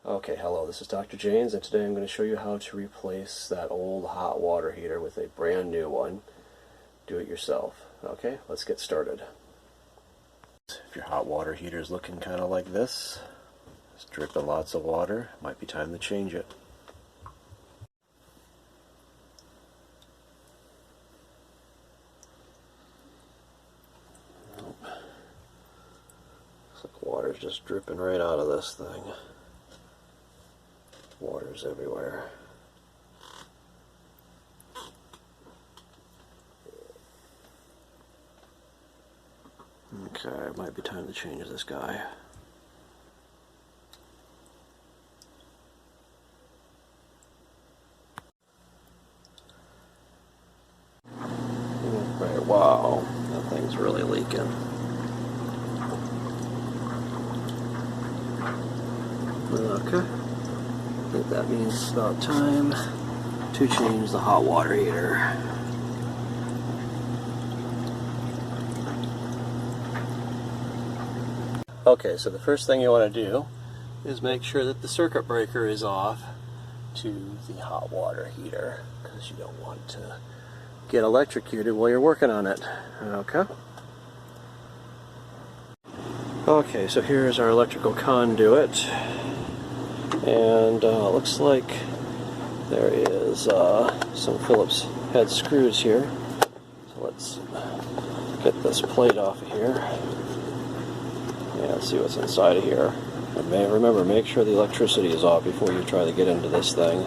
Okay, hello, this is Dr. James, and today I'm going to show you how to replace that old hot water heater with a brand new one. Do it yourself. Okay, let's get started. If your hot water heater is looking kind of like this, it's dripping lots of water, might be time to change it. Looks like water's just dripping right out of this thing. Water's everywhere. Okay, it might be time to change this guy. Right, wow, that thing's really leaking. Okay, I think that means it's about time to change the hot water heater. Okay, so the first thing you want to do is make sure that the circuit breaker is off to the hot water heater, because you don't want to get electrocuted while you're working on it. Okay? Okay, so here's our electrical conduit, and looks like there is some Phillips head screws here. So let's get this plate off of here and see what's inside of here. And remember, make sure the electricity is off before you try to get into this thing,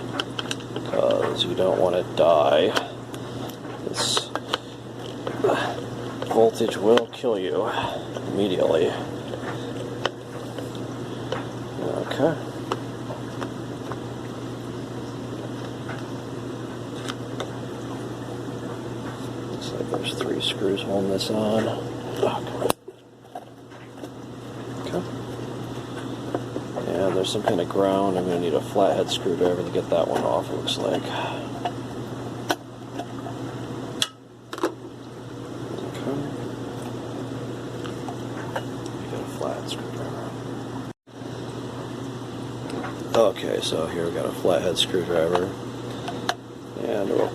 because you don't want to die. This voltage will kill you immediately. Okay. Looks like there's 3 screws holding this on. Oh, come on. And there's some kind of ground. I'm going to need a flathead screwdriver to get that one off, it looks like. Okay. You got a flathead screwdriver. Okay, so here we got a flathead screwdriver. And we'll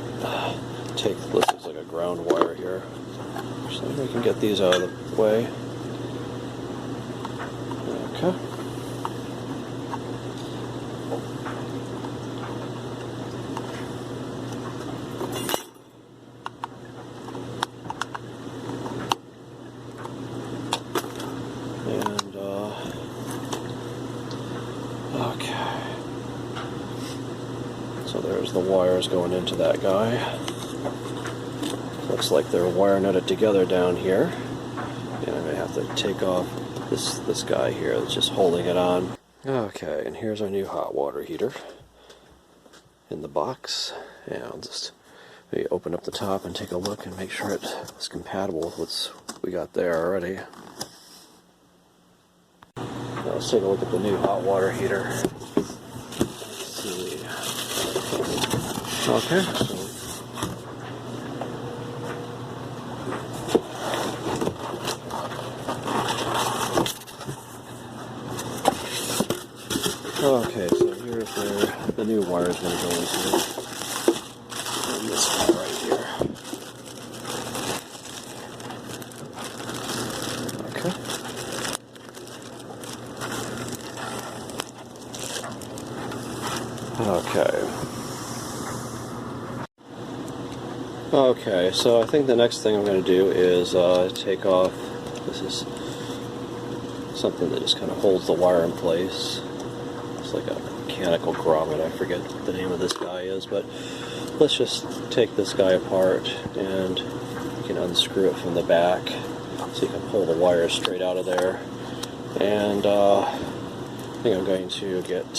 take, this looks like a ground wire here. So we can get these out of the way. Okay. Okay, so there's the wires going into that guy. Looks like they're wire nutted together down here, and I'm going to have to take off this guy here that's just holding it on. Okay, and here's our new hot water heater in the box, and I'll just maybe open up the top and take a look and make sure it's compatible with what we got there already. Now let's take a look at the new hot water heater. Let's see. Okay. Okay, so here's where the new wire is going to go into. And this guy right here. Okay. Okay, so I think the next thing I'm going to do is take off, this is something that just kind of holds the wire in place. It's like a mechanical grommet, I forget what the name of this guy is, but let's just take this guy apart and you can unscrew it from the back so you can pull the wire straight out of there. And I think I'm going to get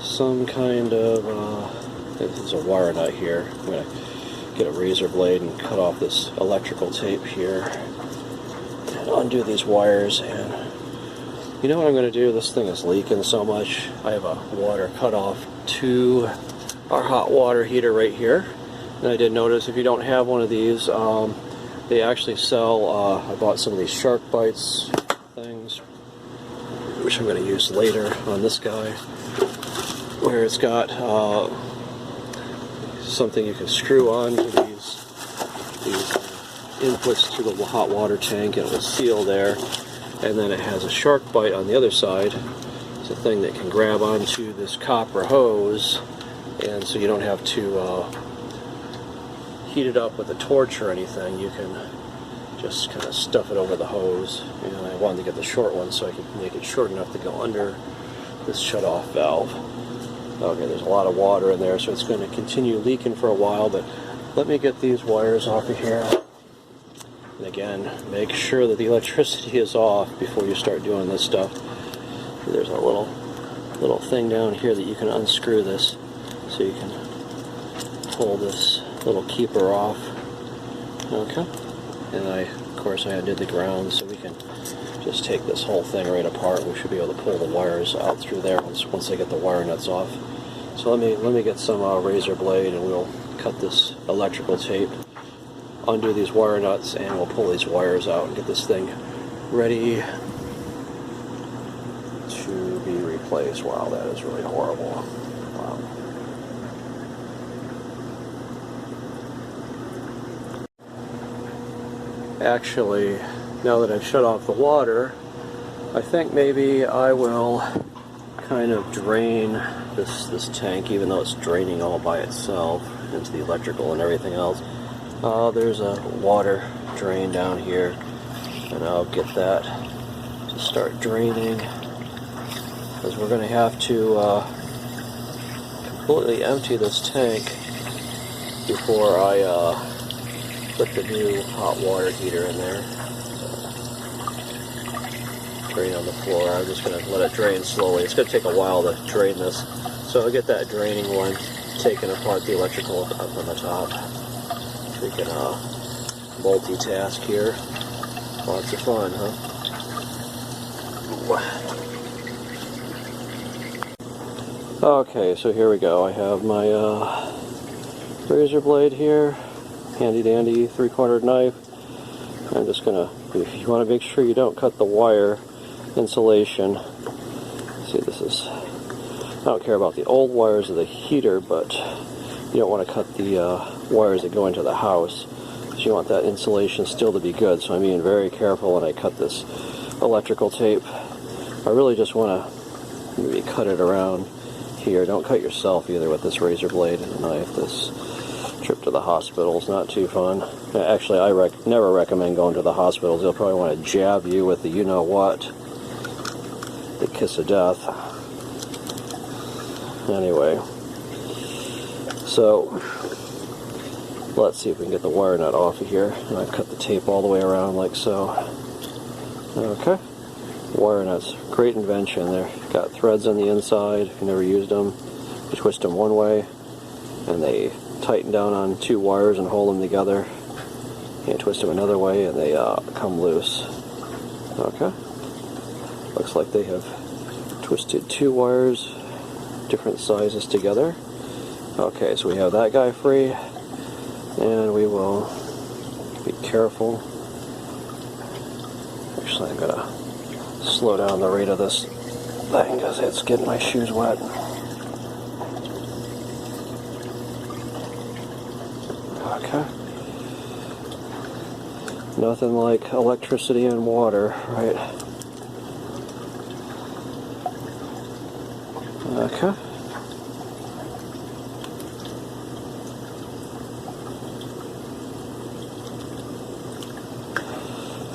some kind of, there's a wire nut here. I'm going to get a razor blade and cut off this electrical tape here and undo these wires. And you know what I'm going to do? This thing is leaking so much. I have a water cutoff to our hot water heater right here. And I did notice if you don't have one of these, they actually sell, I bought some of these shark bites things. which I'm going to use later on this guy, where it's got something you can screw on to these inputs to the hot water tank, and it will seal there. And then it has a shark bite on the other side. It's a thing that can grab onto this copper hose, and so you don't have to heat it up with a torch or anything. You can just kind of stuff it over the hose. And I wanted to get the short one so I could make it short enough to go under this shut-off valve. Okay, there's a lot of water in there, so it's going to continue leaking for a while, but let me get these wires off of here. And again, make sure that the electricity is off before you start doing this stuff. There's a little thing down here that you can unscrew this, so you can pull this little keeper off. Okay, and of course I undid the ground, so we can just take this whole thing right apart. We should be able to pull the wires out through there once I get the wire nuts off. So let me get some razor blade, and we'll cut this electrical tape, undo these wire nuts, and we'll pull these wires out and get this thing ready to be replaced. Wow, that is really horrible. Wow. Actually, now that I've shut off the water, I think maybe I will kind of drain this tank, even though it's draining all by itself into the electrical and everything else. There's a water drain down here, and I'll get that to start draining, because we're going to have to completely empty this tank before I put the new hot water heater in there. Drain on the floor. I'm just going to let it drain slowly. It's going to take a while to drain this, so I'll get that draining one, taking apart the electrical up on the top. We can multitask here. Lots of fun, huh? Okay, so here we go. I have my razor blade here, handy dandy 3/4 knife. I'm just gonna, if you want to make sure you don't cut the wire insulation. See, this is, I don't care about the old wires of the heater, but you don't want to cut the wires that go into the house, because you want that insulation still to be good. So I'm being very careful when I cut this electrical tape. I really just want to maybe cut it around here. Don't cut yourself either with this razor blade and a knife. This trip to the hospital is not too fun. Actually, I never recommend going to the hospitals. They'll probably want to jab you with the you-know-what, the kiss of death. Anyway, so let's see if we can get the wire nut off of here. And I've cut the tape all the way around like so. Okay, wire nuts, great invention. They've got threads on the inside. If you've never used them, you twist them one way, and they tighten down on two wires and hold them together. You twist them another way, and they come loose. Okay, looks like they have twisted two wires, different sizes together. Okay, so we have that guy free, and we will be careful. Actually, I'm gonna slow down the rate of this thing because it's getting my shoes wet. Okay. Nothing like electricity and water, right? Okay.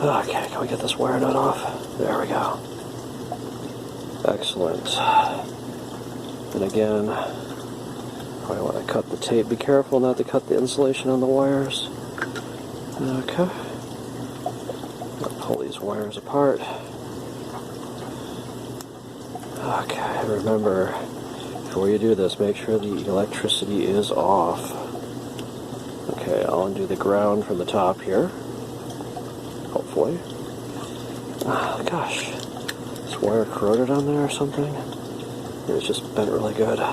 Okay, can we get this wire nut off? There we go. Excellent. And again, I want to cut the tape. Be careful not to cut the insulation on the wires. Okay. I'll pull these wires apart. Okay, remember, before you do this, make sure the electricity is off. Okay, I'll undo the ground from the top here. Hopefully. Oh, gosh. Is wire corroded on there or something? It's just bent really good. I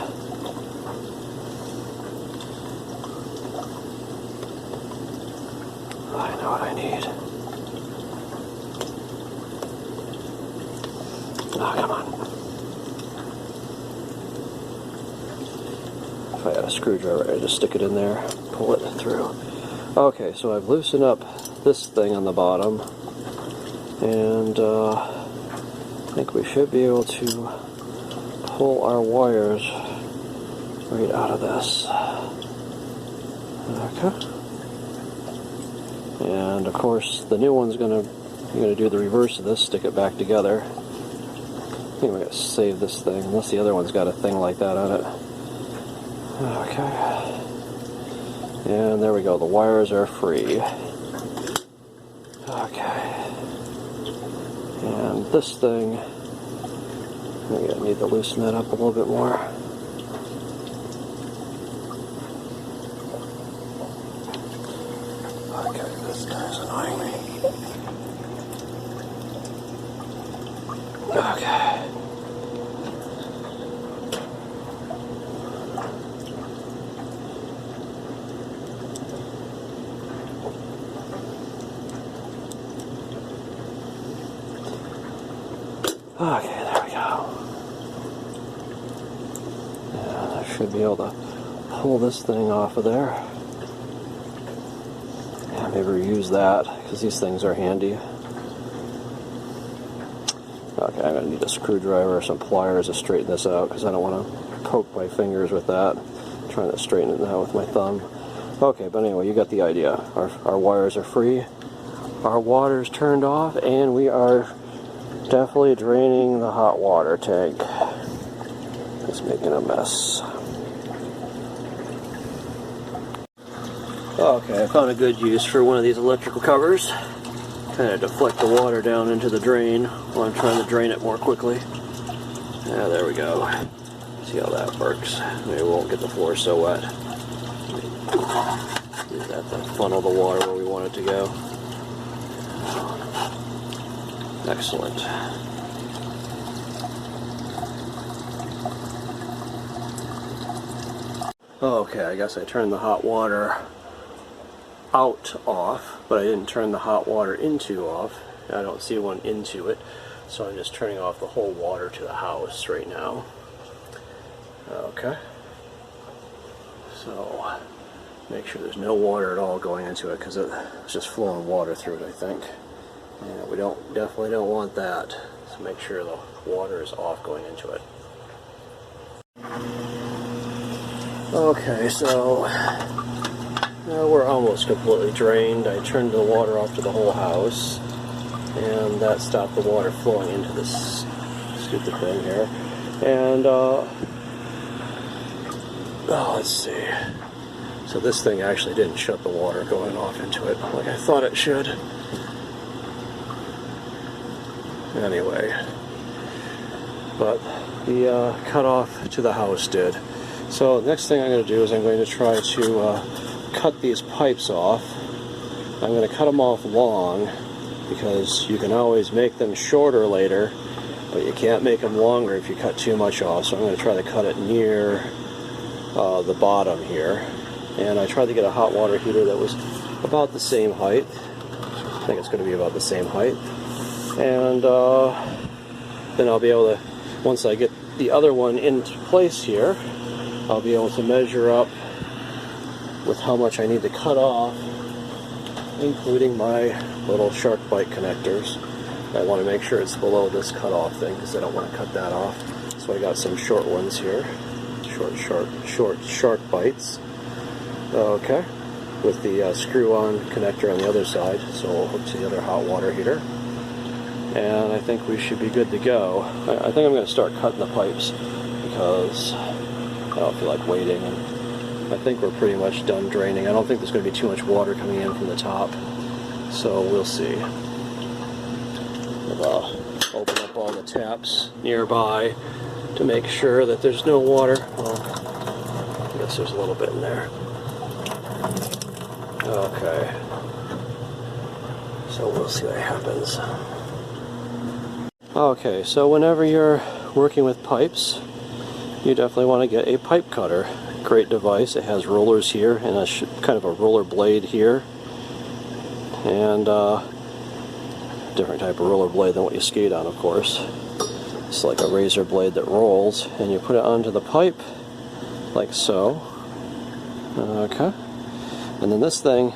know what I need. Oh, come on. If I had a screwdriver, I'd just stick it in there, pull it through. Okay, so I've loosened up this thing on the bottom, and I think we should be able to pull our wires right out of this. Okay. And of course, the new one's you're gonna do the reverse of this, stick it back together. I think we're gonna save this thing, unless the other one's got a thing like that on it. Okay. And there we go, the wires are free. Okay. And this thing, we're gonna need to loosen that up a little bit more. Okay, this guy's annoying me. Okay. Okay, there we go. And I should be able to pull this thing off of there. Yeah, maybe reuse that, because these things are handy. Okay, I'm going to need a screwdriver or some pliers to straighten this out, because I don't want to poke my fingers with that. I'm trying to straighten it now with my thumb. Okay, but anyway, you got the idea. Our wires are free, our water's turned off, and we are definitely draining the hot water tank. It's making a mess. Okay, I found a good use for one of these electrical covers. Kind of deflect the water down into the drain while I'm trying to drain it more quickly. Yeah, there we go. See how that works. Maybe we won't get the floor so wet. Use that to funnel the water where we want it to go. Excellent. Okay, I guess I turned the hot water out off, but I didn't turn the hot water into off. I don't see one into it, so I'm just turning off the whole water to the house right now. Okay. So, make sure there's no water at all going into it, because it's just flowing water through it, I think. Yeah, we definitely don't want that. So make sure the water is off going into it. Okay, so we're almost completely drained. I turned the water off to the whole house, and that stopped the water flowing into this stupid thing here. And let's see. So this thing actually didn't shut the water going off into it like I thought it should. Anyway, but the cutoff to the house did. So next thing I'm going to do is I'm going to try to cut these pipes off. I'm going to cut them off long, because you can always make them shorter later, but you can't make them longer if you cut too much off. So I'm going to try to cut it near the bottom here. And I tried to get a hot water heater that was about the same height. I think it's going to be about the same height. And then I'll be able to, once I get the other one into place here, I'll be able to measure up with how much I need to cut off, including my little shark bite connectors. I want to make sure it's below this cutoff thing, because I don't want to cut that off. So I got some short ones here, short shark bites. Okay, with the screw-on connector on the other side, so we'll hook to the other hot water heater. And I think we should be good to go. I think I'm going to start cutting the pipes, because I don't feel like waiting. And I think we're pretty much done draining. I don't think there's going to be too much water coming in from the top, so we'll see. We'll open up all the taps nearby to make sure that there's no water. Well, I guess there's a little bit in there. Okay. So we'll see what happens. Okay, so whenever you're working with pipes, you definitely want to get a pipe cutter. Great device. It has rollers here and a kind of a roller blade here, and different type of roller blade than what you skate on, of course. It's like a razor blade that rolls, and you put it onto the pipe like so. Okay, and then this thing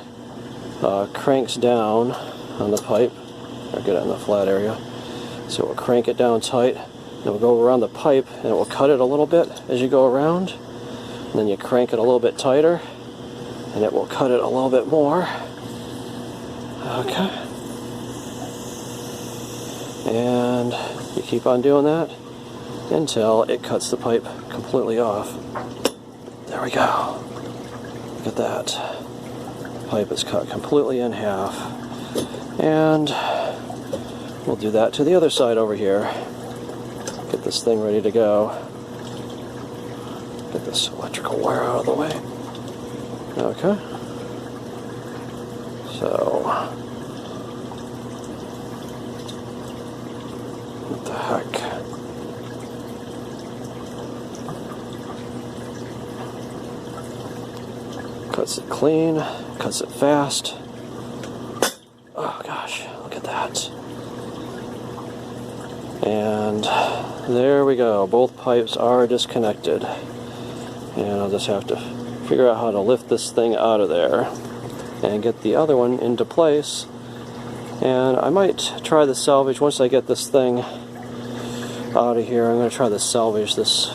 cranks down on the pipe. Or get it in the flat area. So it will crank it down tight. It will go around the pipe, and it will cut it a little bit as you go around. And then you crank it a little bit tighter, and it will cut it a little bit more. Okay. And you keep on doing that until it cuts the pipe completely off. There we go. Look at that. Pipe is cut completely in half. And we'll do that to the other side over here. Get this thing ready to go. Get this electrical wire out of the way. Okay. So, what the heck? Cuts it clean, cuts it fast. Oh gosh, look at that. And there we go. Both pipes are disconnected. And I'll just have to figure out how to lift this thing out of there and get the other one into place. And I might try the salvage once I get this thing out of here. I'm going to try to salvage this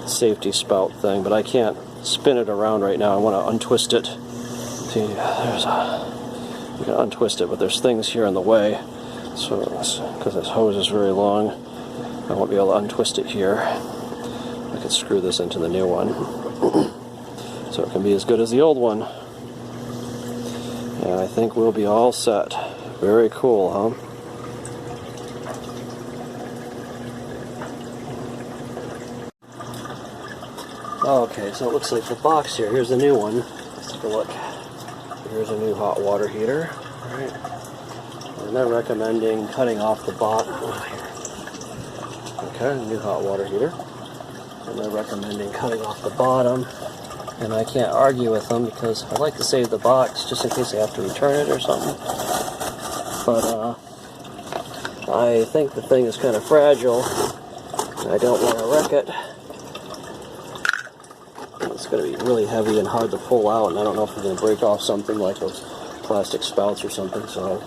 safety spout thing, but I can't spin it around right now. I want to untwist it. See, there's a... You can untwist it, but there's things here in the way. So, because this hose is very long, I won't be able to untwist it here. I could screw this into the new one. So it can be as good as the old one. And I think we'll be all set. Very cool, huh? Okay, so it looks like the box here. Here's the new one. Let's take a look. Here's a new hot water heater. Alright. And they're recommending cutting off the bottom. Okay, new hot water heater. And they're recommending cutting off the bottom. And I can't argue with them because I like to save the box just in case I have to return it or something. But I think the thing is kind of fragile. And I don't want to wreck it. It's going to be really heavy and hard to pull out, and I don't know if it's going to break off something like those plastic spouts or something, so I'll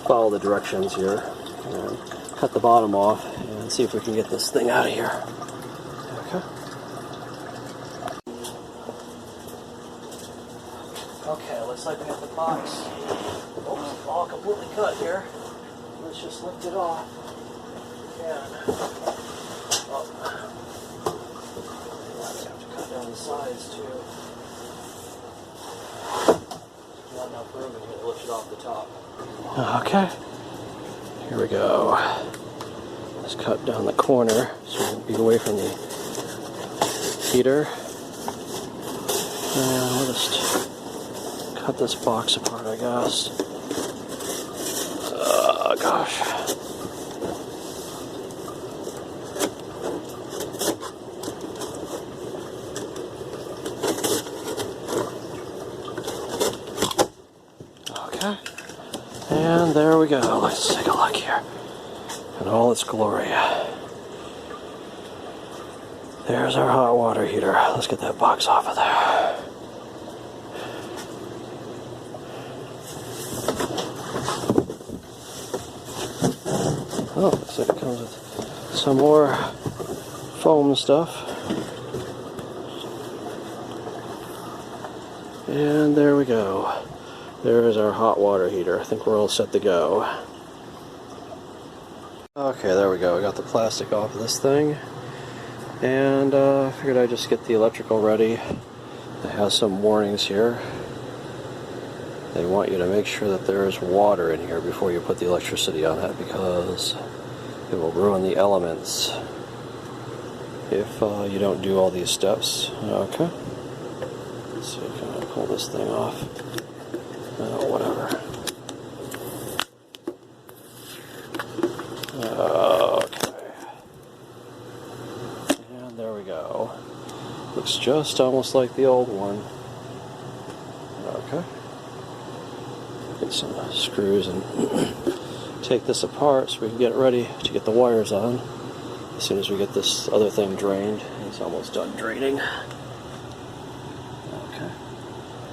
follow the directions here and cut the bottom off and see if we can get this thing out of here. Okay. Okay, looks like we got the box. Oops, all completely cut here. Let's just lift it off. Down the sides too. Not enough room in here to lift it off the top. Okay. Here we go. Let's cut down the corner so we can be away from the heater. And we'll just cut this box apart, I guess. Oh gosh. And there we go. Let's take a look here in all its glory. There's our hot water heater. Let's get that box off of there. Oh, looks like it comes with some more foam stuff. And there we go. There is our hot water heater. I think we're all set to go. Okay, there we go. We got the plastic off of this thing. And I figured I'd just get the electrical ready. It has some warnings here. They want you to make sure that there is water in here before you put the electricity on it because it will ruin the elements if you don't do all these steps. Okay. Let's see if I can pull this thing off. Whatever. Okay. And there we go. Looks just almost like the old one. Okay. Get some screws and take this apart so we can get it ready to get the wires on. as soon as we get this other thing drained. It's almost done draining. Okay.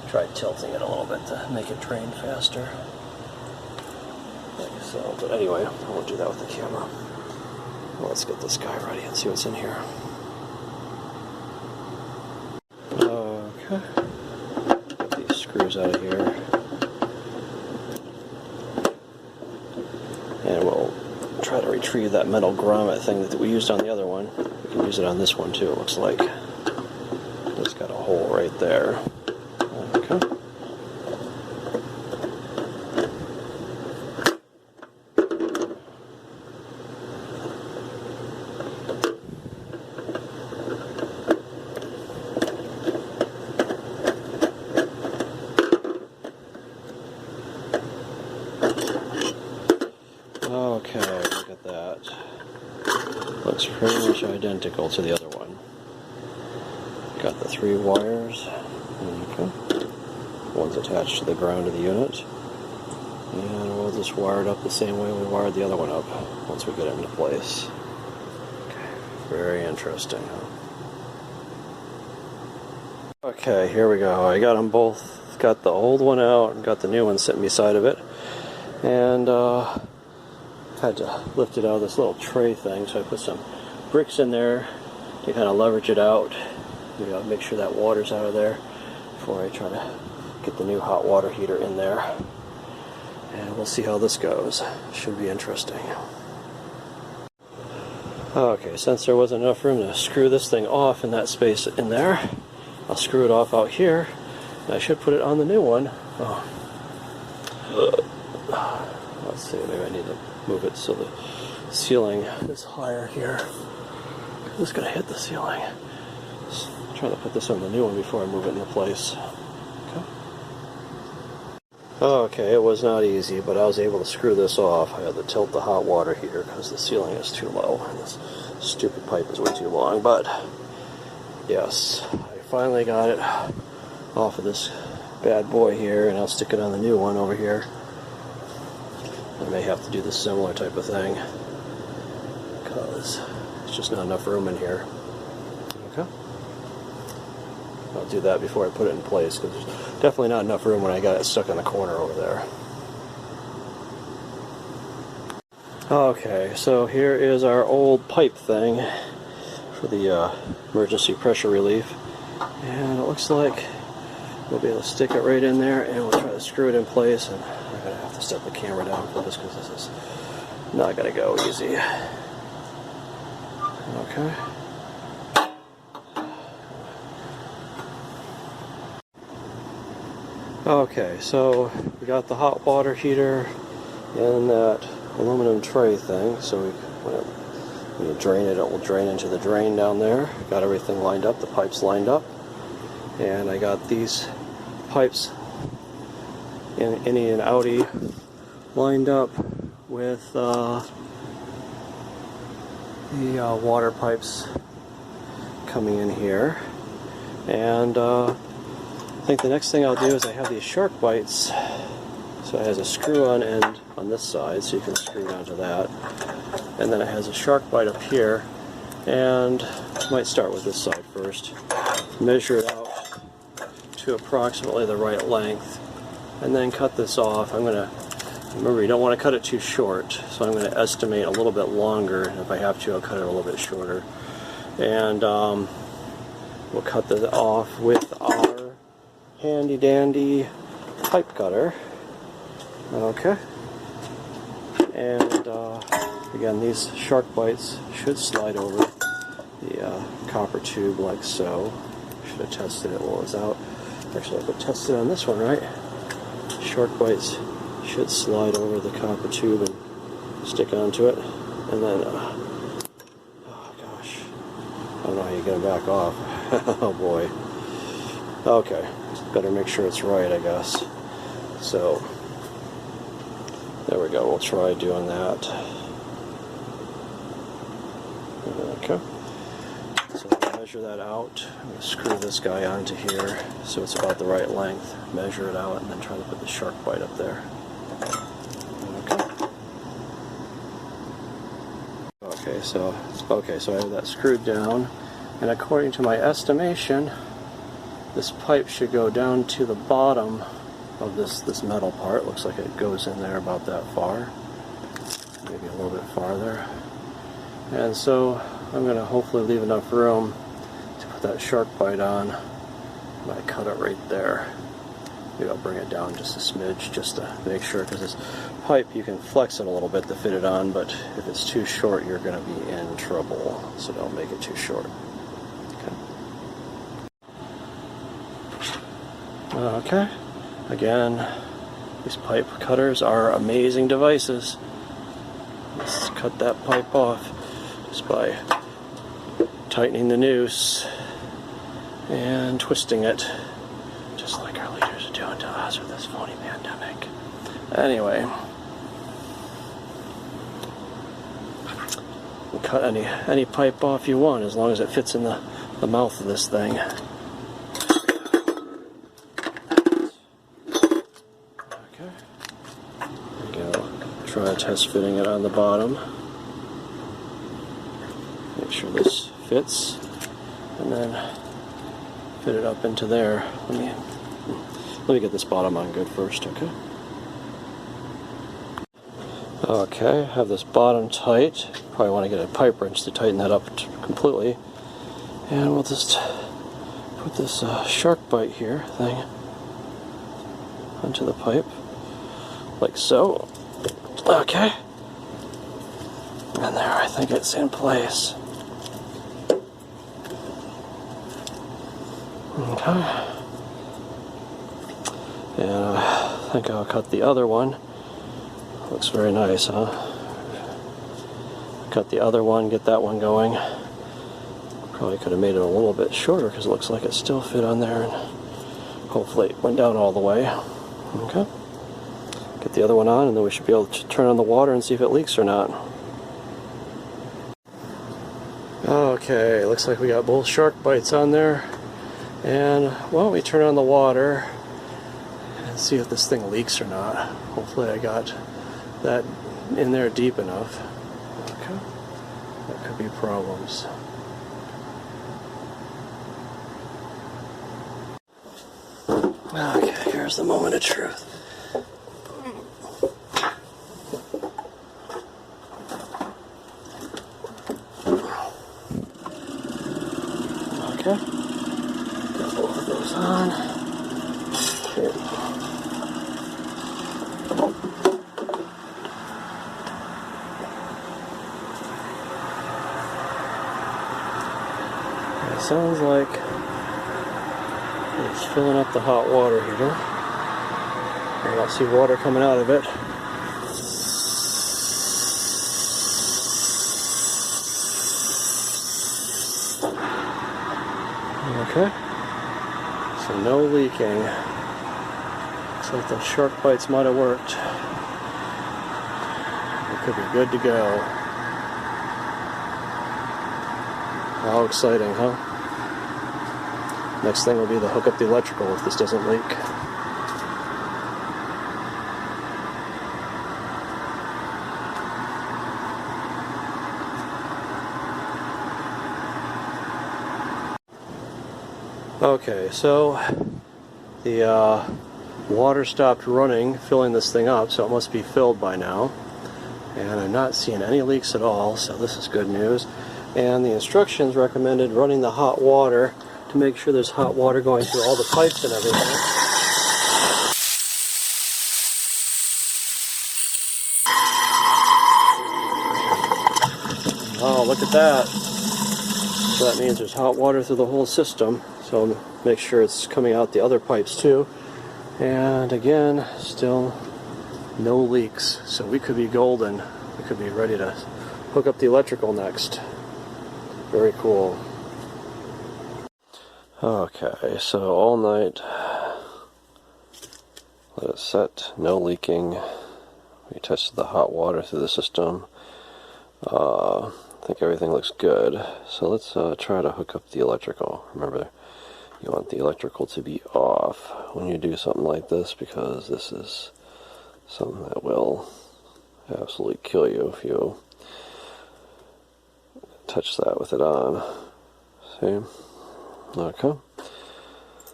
Try tilting it a little bit to make it drain faster. Like so. But anyway, I won't do that with the camera. Well, let's get this guy ready and see what's in here. Okay. Get these screws out of here. And we'll try to retrieve that metal grommet thing that we used on the other one. We can use it on this one too, it looks like. It's got a hole right there. Okay. Okay, look at that. Looks pretty much identical to the other one. Got the 3 wires. Okay. One's attached to the ground of the unit. And we'll just wire it up the same way we wired the other one up once we get it into place. Okay. Very interesting, huh? Okay, here we go. I got them both. Got the old one out and got the new one sitting beside of it. And had to lift it out of this little tray thing, so I put some bricks in there to kind of leverage it out. You know, make sure that water's out of there before I try to get the new hot water heater in there. And we'll see how this goes. Should be interesting. Okay, since there wasn't enough room to screw this thing off in that space in there, I'll screw it off out here, and I should put it on the new one. Oh. Let's see, maybe I need to move it so the ceiling is higher here. I'm just going to hit the ceiling. Just try to put this on the new one before I move it into place. Okay. Okay, it was not easy, but I was able to screw this off. I had to tilt the hot water heater because the ceiling is too low and this stupid pipe is way too long. But yes, I finally got it off of this bad boy here, and I'll stick it on the new one over here. I may have to do the similar type of thing because there's just not enough room in here. Okay. I'll do that before I put it in place because there's definitely not enough room when I got it stuck in the corner over there. Okay, so here is our old pipe thing for the emergency pressure relief, and it looks like we'll be able to stick it right in there, and we'll try to screw it in place. And I'm going to have to set the camera down for this because this is not going to go easy. Okay. Okay, so we got the hot water heater in that aluminum tray thing, so when you drain it, it will drain into the drain down there. Got everything lined up, the pipes lined up, and I got these pipes in innie and outie lined up with the water pipes coming in here. And I think the next thing I'll do is I have these shark bites, so it has a screw-on end on this side, so you can screw down to that, and then it has a shark bite up here, and I might start with this side first, measure it out to approximately the right length, and then cut this off. I'm going to, remember, you don't want to cut it too short, so I'm going to estimate a little bit longer, and if I have to, I'll cut it a little bit shorter, and we'll cut this off with our handy dandy pipe cutter. Okay, and again, these shark bites should slide over the copper tube like so. Should have tested it while it was out. Actually, I could test it on this one, right? Shark bites should slide over the copper tube and stick onto it, and then oh gosh, I don't know how you get them back off. Oh boy. Okay, better make sure it's right, I guess. So there we go, we'll try doing that. Okay, so I'll measure that out. I'm going to screw this guy onto here so it's about the right length, measure it out, and then try to put the shark bite up there. Okay. Okay, so I have that screwed down, and according to my estimation, this pipe should go down to the bottom of this metal part. Looks like it goes in there about that far, maybe a little bit farther. And so I'm going to hopefully leave enough room to put that shark bite on. I cut it right there. Maybe I'll bring it down just a smidge just to make sure, because this pipe, you can flex it a little bit to fit it on, but if it's too short, you're going to be in trouble. So don't make it too short. Okay. Again, these pipe cutters are amazing devices. Let's cut that pipe off just by tightening the noose and twisting it, just like our leaders are doing to us with this phony pandemic. Anyway, you can cut any pipe off you want as long as it fits in the mouth of this thing. Okay. There we go. Try test fitting it on the bottom. Make sure this fits, and then fit it up into there. Let me get this bottom on good first, okay? Okay, have this bottom tight. Probably want to get a pipe wrench to tighten that up completely. And we'll just put this shark bite here thing onto the pipe, like so. Okay. And there, I think it's in place. Okay. And I think I'll cut the other one. Looks very nice, huh? Cut the other one, get that one going. Probably could have made it a little bit shorter because it looks like it still fit on there, and hopefully it went down all the way. Okay. Get the other one on, and then we should be able to turn on the water and see if it leaks or not. Okay, looks like we got both shark bites on there. And why don't we turn on the water and see if this thing leaks or not. Hopefully I got that in there deep enough. Okay. That could be problems. Okay, here's the moment of truth. Okay. Got both of those on. Okay. It sounds like it's filling up the hot water heater. I don't see water coming out of it. Okay, so no leaking. Looks like the shark bites might have worked. We could be good to go. How exciting, huh? Next thing will be to hook up the electrical if this doesn't leak. Okay, so the water stopped running, filling this thing up, so it must be filled by now. And I'm not seeing any leaks at all, so this is good news. And the instructions recommended running the hot water to make sure there's hot water going through all the pipes and everything. Oh, look at that. So that means there's hot water through the whole system. So make sure it's coming out the other pipes too. And again, still no leaks. So we could be golden. We could be ready to hook up the electrical next. Very cool. Okay, so all night, let it set, no leaking. We tested the hot water through the system. I think everything looks good. So let's try to hook up the electrical. Remember, you want the electrical to be off when you do something like this, because this is something that will absolutely kill you if you touch that with it on. See? Okay.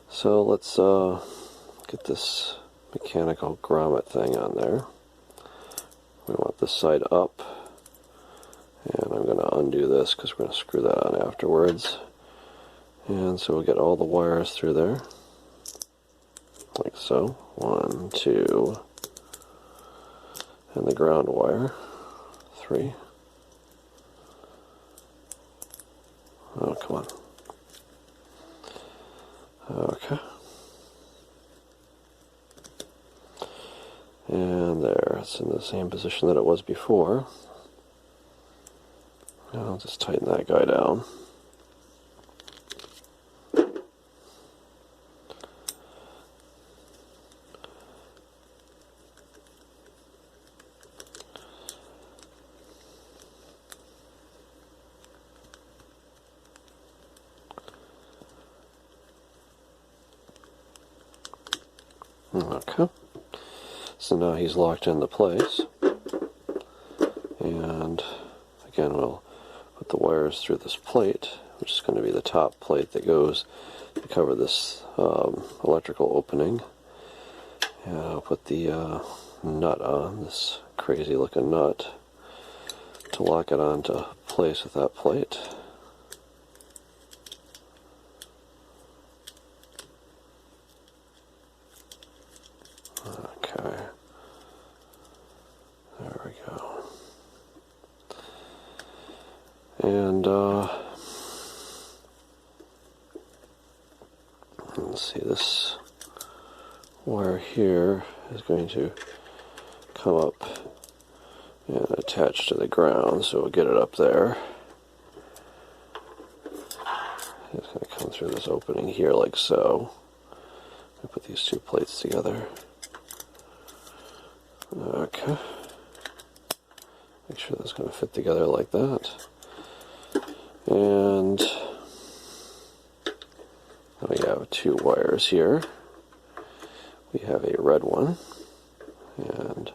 So let's get this mechanical grommet thing on there. We want this side up. And I'm going to undo this because we're going to screw that on afterwards. And so we'll get all the wires through there. Like so. 1, 2. And the ground wire. 3. Oh, come on. Okay. And there, it's in the same position that it was before. I'll just tighten that guy down. Okay, so now he's locked into place, and again we'll put the wires through this plate, which is going to be the top plate that goes to cover this electrical opening, and I'll put the nut on, this crazy looking nut, to lock it onto place with that plate. Okay, there we go. And let's see, this wire here is going to come up and attach to the ground, so we'll get it up there. It's going to come through this opening here like so. I put these two plates together. Okay. Make sure that's going to fit together like that. And we have two wires here. We have a red one, and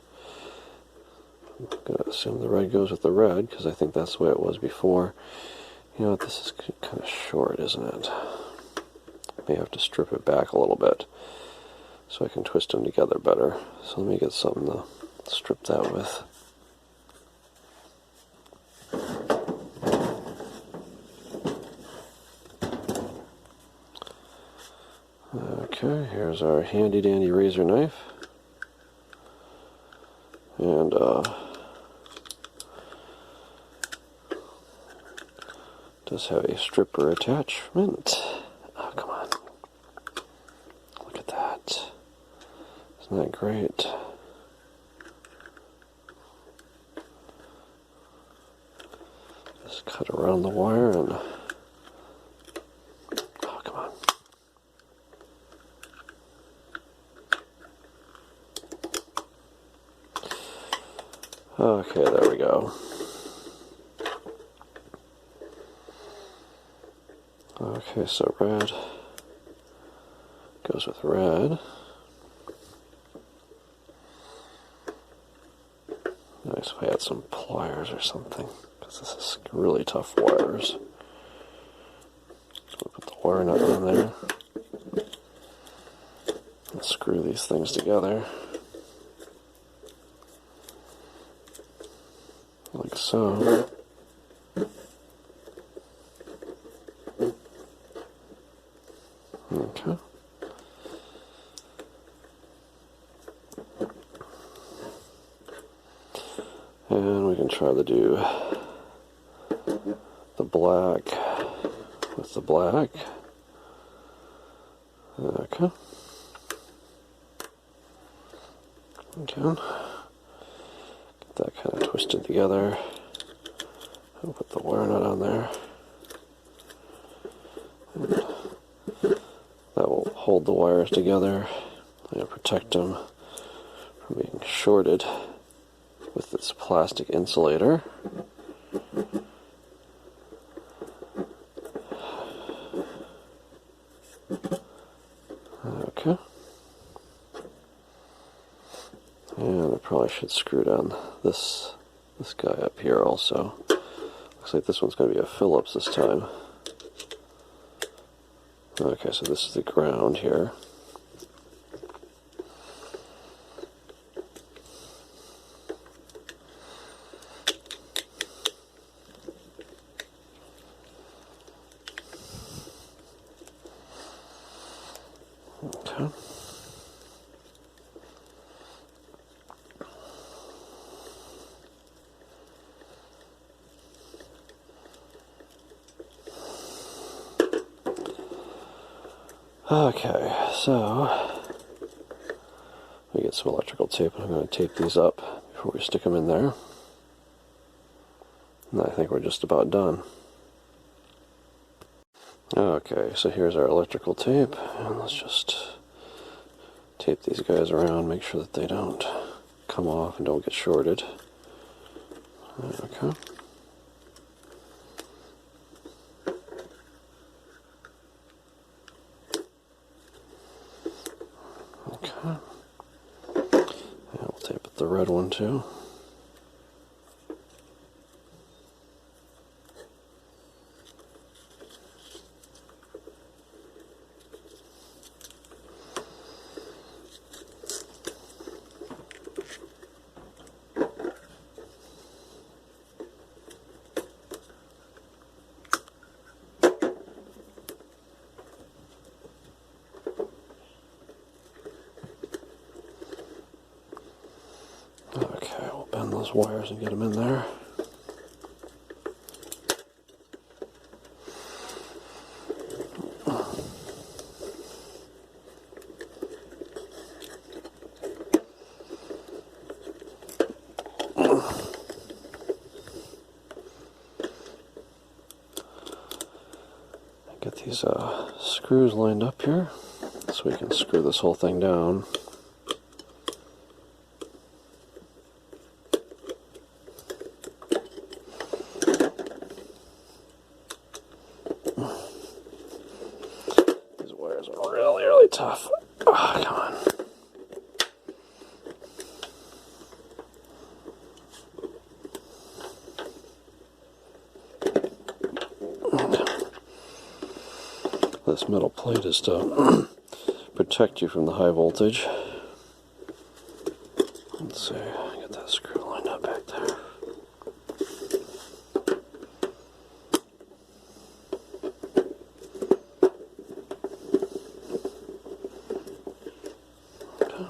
I'm going to assume the red goes with the red because I think that's the way it was before. You know what, this is kind of short, isn't it? May have to strip it back a little bit so I can twist them together better. So let me get something to strip that with. Okay, here's our handy dandy razor knife. And does have a stripper attachment. Oh, come on. Look at that. Isn't that great? Just cut around the wire and... Oh, come on. Okay, there we go. Okay, so red goes with red. Nice if I had some pliers or something, because this is really tough wires. So we'll put the wire nut in there and screw these things together. Like so. Okay. And we can try to do the black with the black. Okay. Again. Get that kind of twisted together. I'll put the wire nut on there. And that will hold the wires together and protect them from being shorted with this plastic insulator. Okay. And I probably should screw down this guy up here also. Looks like this one's going to be a Phillips this time. Okay, so this is the ground here. Okay. Okay, so we get some electrical tape. I'm going to tape these up before we stick them in there. And I think we're just about done. Okay, so here's our electrical tape, and let's just tape these guys around, make sure that they don't come off and don't get shorted. Okay. Okay. And we'll tape up the red one too. Okay, we'll bend those wires and get them in there. Get these screws lined up here so we can screw this whole thing down. These wires are really, really tough. Oh, come on. This metal plate is to protect you from the high voltage. Let's see, get that screw lined up back there. Okay.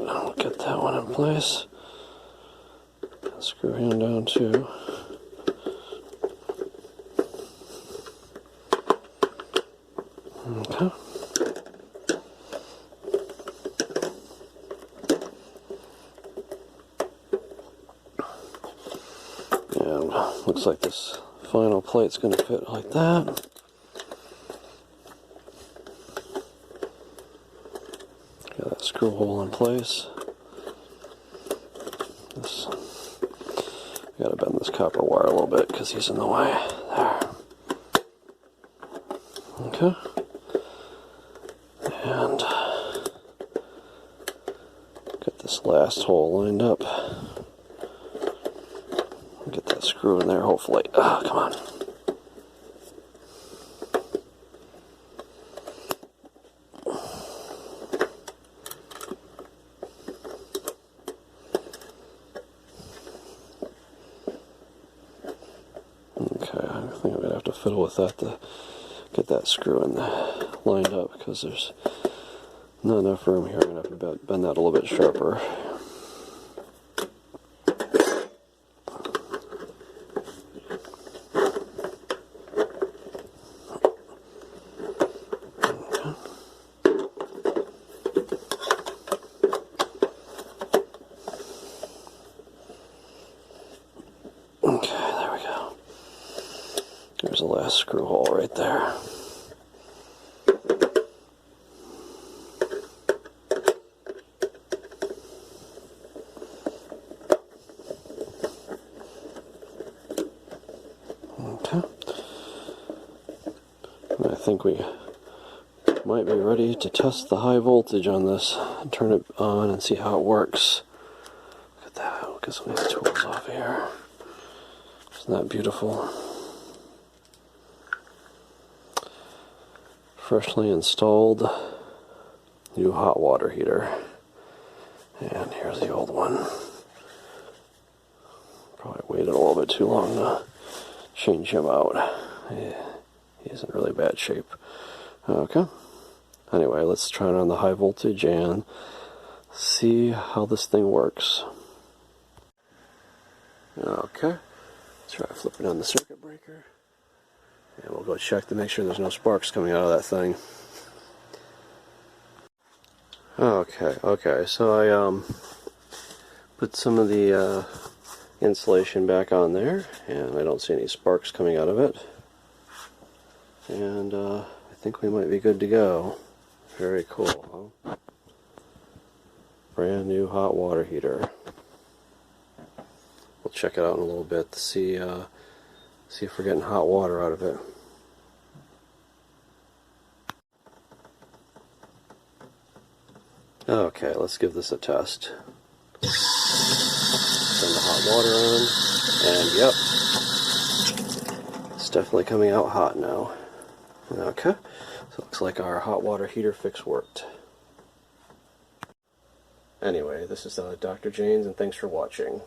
I'll get that one in place. Screw him down too. Okay. And looks like this final plate's going to fit like that. Got that screw hole in place. This, gotta bend this copper wire a little bit because he's in the way. There. Okay. And get this last hole lined up. Get that screw in there, hopefully. Ah, come on. Okay, I think I'm gonna have to fiddle with that to get that screw in lined up because there's not enough room here. I'm going to have to bend that a little bit sharper. Okay, there we go. There's the last screw hole right there. Okay. And I think we might be ready to test the high voltage on this and turn it on and see how it works. Look at that. Look get some of these tools off here. Isn't that beautiful? Freshly installed new hot water heater. And here's the old one. Probably waited a little bit too long to change him out. He's in really bad shape. Okay. Anyway, let's try it on the high voltage and see how this thing works. Okay. Let's try flipping on the circuit breaker. And we'll go check to make sure there's no sparks coming out of that thing. Okay, so I put some of the insulation back on there, and I don't see any sparks coming out of it. And I think we might be good to go. Very cool, huh? Brand new hot water heater. We'll check it out in a little bit to see if we're getting hot water out of it. Okay, let's give this a test. Turn the hot water on, and yep, it's definitely coming out hot now. Okay, so it looks like our hot water heater fix worked. Anyway, this is Dr. Janes, and thanks for watching.